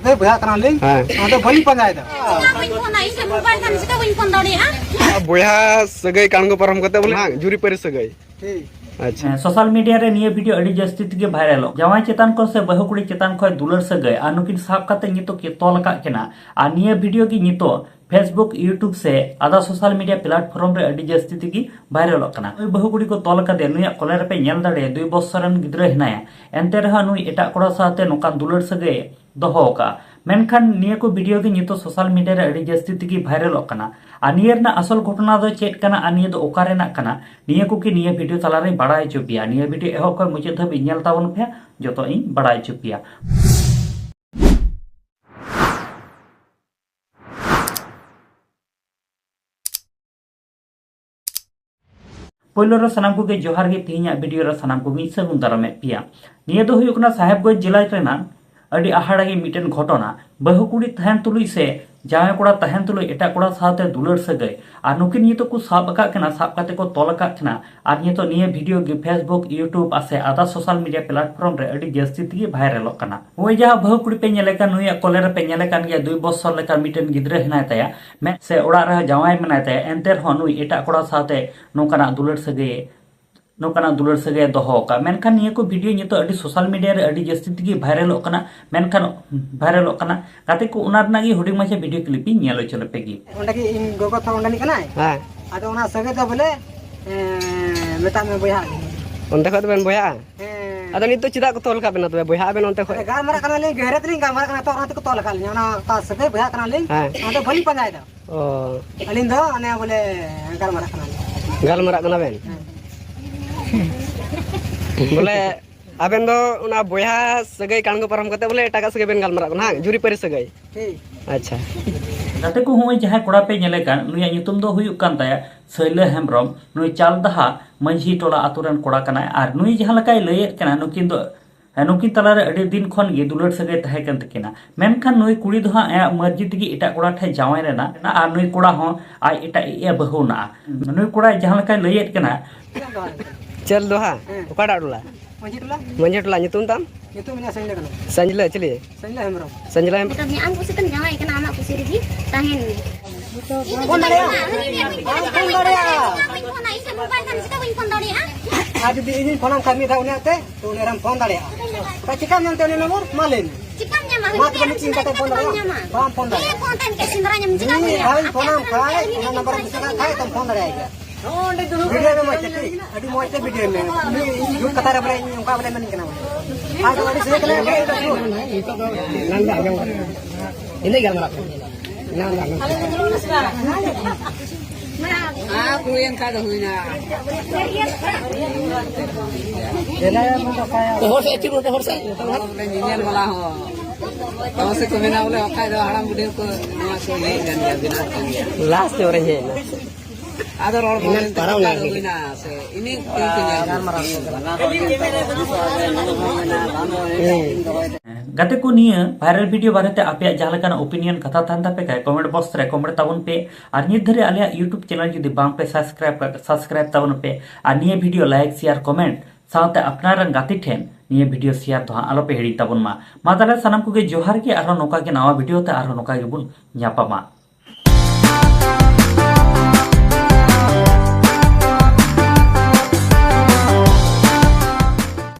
ᱫᱮ ᱵᱚᱭᱦᱟ ᱠᱟᱱᱟ ᱞᱤᱧ ᱟᱫᱚ ᱵᱟᱹᱞᱤᱧ ᱯᱟᱸᱡᱟᱭᱮᱫᱟ ᱵᱚᱭᱦᱟ ᱥᱟᱹᱜᱟᱹᱭ ᱠᱟᱬᱜᱚ ᱯᱟᱨᱚᱢ ᱠᱟᱛᱮ ᱵᱚᱞᱮ ᱡᱩᱨᱤ ᱯᱟᱹᱨᱤ ᱥᱟᱹᱜᱟᱹᱭ अच्छा सोशल मीडिया रे निये वीडियो अड़ी जस्ती तगे भाइरल जवाई चेतान को से बहु कुड़ी चेतान को दुलर सगय आ नुकिन साब काते नितो के तोल का केना आ निये वीडियो की नितो फेसबुक यूट्यूब से आधा सोशल मीडिया प्लेटफॉर्म रे अड़ी जस्ती तगे भाइरल कना बहु कुड़ी को तोल का दे नुया कॉलर पे नेल दाड़े 2 बछरन गिद्रा हिनाया एंते रहा नुई एटा कोड़ा साथे नोकान दुलर सगय दोहो का मेनखान निये को वीडियो की नितो सोशल मीडिया रे अड़ी जस्ती तगे भाइरल कना आ निये ना असल घटना दो चेक कना आ निये दो ओकारे ना कना निये को की निये वीडियो तला रे बड़ाई चुपिया निये वीडियो एहो को मुझे धब इनेल तावन पे जतो इन बड़ाई चुपिया पहिलो रे सनाम को के जोहार गे तिहिया वीडियो रे सनाम को मिसा गुन दारामे पिया निये दो हुयुक ना साहेबगंज जिला रेना अड़ी आहाड़ा गे मिटन घटना बहु कुड़ी तहन तुलुई से जाय कोड़ा तहन तुलुई एटा कोड़ा साथे दुलर सगय आ नुकिन नितो को साब का केना साब काते को तोल का केना आ नितो निये वीडियो गे फेसबुक यूट्यूब आसे आदा सोशल मीडिया प्लेटफॉर्म रे अड़ी जस्ती तगे भाइरल कना ओय जा बहु कुड़ी पे नेले का नुया कॉलर पे नेले कान गया 2 बछर लेका मिटन गिद्रा हिनाय ताया मे से ओड़ा रे जावाय मनाय ताया एंते रह नुई एटा कोड़ा साथे नोकाना दुलर सगय नोकाना दुलर सगय दोहो का मेनखान निये को वीडियो नितो अड़ी सोशल मीडिया रे अड़ी जस्ती तगे भाइरल कना मेनखान भाइरल कना काते को उनार नागी हुडी माछे वीडियो क्लिप इ नेलो चले पेगी ओंडा की इन गोगो था ओंडा नि कनाय आदो ओना सगय दो बोले मेता में बयहा ओंते खत बेन बयहा आदो नितो चिदा को तोल का बेना तबे बयहा बेन ओंते खय गा मरा कना ले गहरत नि गा मरा कना तो ओना को तोल का ले ओना का सगय बयहा कना ले आदो बली पंजायदा ओ अलिन दो अने बोले गाल मरा कना बेन बोले आबेन दो उना बयहा सगय काणगो परम कते बोले एटागा सगय बेन गालमरा कना जुरी परि सगय अच्छा गाते को होय जहां कोड़ा पे नेले कान नुया नितुम दो हुयुक कान ताया सैले हेमब्रम नुई चालदहा मंझी टोला आतुरन कोड़ा कना आर नुई जहां लकाय लयेत कना नुकिन दो नुकिन तला रे अड़ी दिन खन गे दुलर सगय ताहे कन तकिना मेनखान नुई कुड़ी दो हा मर्जी तगी एटा कोड़ा ठे जावाय रेना आ नुई कोड़ा हो आ एटा ए बहुना नुई कोड़ा जहां लकाय लयेत कना चल दोहा ओकाडा डोला मंझी टोला नितुम ताम नितुम ने संजला कना संजला चली संजला हेमब्रम तो नि आम कुसितन जावाय कना आमा कुसि रगी ताहेन फोन दड़े आज भी इन फोन कमी था उन्हें तो उन्हें हम फोन दड़े का चिकन जानते उन्हें नंबर मालेन chicken nya mah mat kami cinta te phone dare bam phone dare phone tan ke sindranya mjika ni hai phone am khai una number bisa khai tam phone dare aja onde dulu video me macam adi moite video me ni yuk kata ra boleh ungka boleh men kena ada wadi saya kena itu nanda yang ini gambar nanda aku yang kada huina Dela mo ka kaya hor se chiru hor se nyel wala ho kamu se ko mena bole okai do haram bude ko nua so nei gan ya bina kan ya last ore he ada rol bole parau na huina se ini गाते को निये viral video बारेते आपे जहां opinion कथा थान तापे का comment box रे comment ताबन पे और निये धरे आलिया यूट्यूब चैनल जुदी बांग पे सब्सक्राइब ताबन पे और निये वीडियो लाइक शेयर कमेंट साथे अपनार गाती ठेन निये वीडियो शेयर तो आलो पे हेडी ताबन मा ताले सनाम को के जोहार के आरो नोका के नवा वीडियो ते आरो नोका के बुन न्यापामा।